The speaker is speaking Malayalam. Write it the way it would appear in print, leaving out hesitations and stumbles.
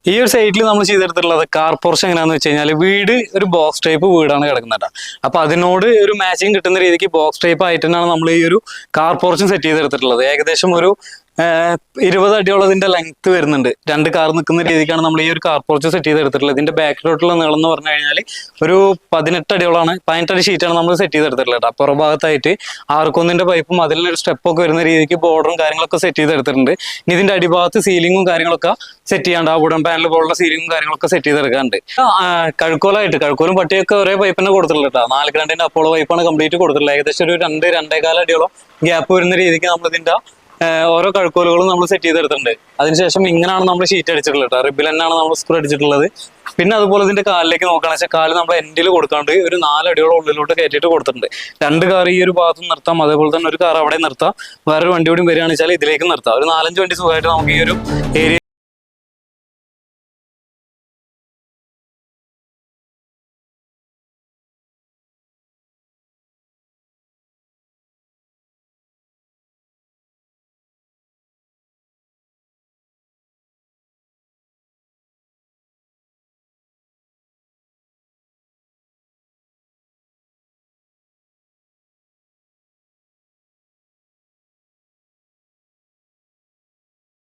ഈ ഒരു സൈറ്റിൽ നമ്മൾ ചെയ്തെടുത്തിട്ടുള്ളത് കാർ പോർച്ച് എങ്ങനെയാണെന്ന് വെച്ച് കഴിഞ്ഞാൽ വീട് ഒരു ബോക്സ് ടൈപ്പ് വീടാണ് കിടക്കുന്നത്. അപ്പൊ അതിനോട് ഒരു മാച്ചിങ് കിട്ടുന്ന രീതിക്ക് ബോക്സ് ടൈപ്പ് ആയിട്ട് തന്നെയാണ് നമ്മൾ ഈ ഒരു കാർ പോർച്ചും സെറ്റ് ചെയ്തെടുത്തിട്ടുള്ളത്. ഏകദേശം ഒരു 20 അടിയോളതിന്റെ ലെങ്ത് വരുന്നുണ്ട്. 2 കാർ നിൽക്കുന്ന രീതിക്കാണ് നമ്മൾ ഈ ഒരു കാർ പോർച്ച് സെറ്റ് ചെയ്തെടുത്തിട്ടുള്ളത്. ഇതിന്റെ ബാക്കിലോട്ടുള്ള നീളം എന്ന് പറഞ്ഞു കഴിഞ്ഞാൽ ഒരു 18 അടിയോളാണ്, 18 അടി ഷീറ്റാണ് നമ്മൾ സെറ്റ് ചെയ്തെടുത്തിട്ടുള്ളത്. അപ്പുറ ഭാഗത്തായിട്ട് ആർക്കൊന്നിന്റെ പൈപ്പും അതിലൊരു സ്റ്റെപ്പൊക്കെ വരുന്ന രീതിക്ക് ബോർഡറും കാര്യങ്ങളൊക്കെ സെറ്റ് ചെയ്തെടുത്തിട്ടുണ്ട്. ഇനി ഇതിന്റെ അടിഭാഗത്ത് സീലിങ്ങും കാര്യങ്ങളൊക്കെ സെറ്റ് ചെയ്യാണ്ട്, ആ വുഡൻ പാനൽ പോലുള്ള സീലിങ്ങും കാര്യങ്ങളൊക്കെ സെറ്റ് ചെയ്തെടുക്കാറുണ്ട്. കഴുക്കോലും പട്ടിയൊക്കെ ഒരേ പൈപ്പ് തന്നെ കൊടുത്തിട്ടുള്ളത് കേട്ടോ. 4-2 അപ്പോളോ പൈപ്പാണ് കംപ്ലീറ്റ് കൊടുത്തിട്ടുള്ളത്. ഏകദേശം ഒരു 2-2.25 അടിയോളം ഗ്യാപ്പ് വരുന്ന രീതിക്ക് നമ്മൾ ഇതിന്റെ ഓരോ കഴുക്കോലുകളും നമ്മൾ സെറ്റ് ചെയ്തെടുത്തിട്ടുണ്ട്. അതിനുശേഷം ഇങ്ങനെയാണ് നമ്മൾ ഷീറ്റ് അടിച്ചിട്ടുള്ളത്. റിബിൽ തന്നെയാണ് നമ്മൾ സ്ക്രൂ അടിച്ചിട്ടുള്ളത്. പിന്നെ അതുപോലെ ഇതിന്റെ കാലിലേക്ക് നോക്കുകയാണെന്ന് വെച്ചാൽ കാല് നമ്മൾ എൻഡിൽ കൊടുക്കാണ്ട് ഒരു 4 അടിയോളം ഉള്ളിലോട്ട് കയറ്റിയിട്ട് കൊടുത്തിട്ടുണ്ട്. 2 കാർ ഈ ഒരു ഭാഗത്ത് നിർത്താം, അതേപോലെ തന്നെ ഒരു കാർ അവിടെ നിർത്താം. വേറൊരു വണ്ടി കൂടി വരികയാണെന്ന് വെച്ചാൽ ഇതിലേക്ക് നിർത്താം. ഒരു 4-5 വണ്ടി സുഖമായിട്ട് നമുക്ക് ഈ ഒരു ഏരിയ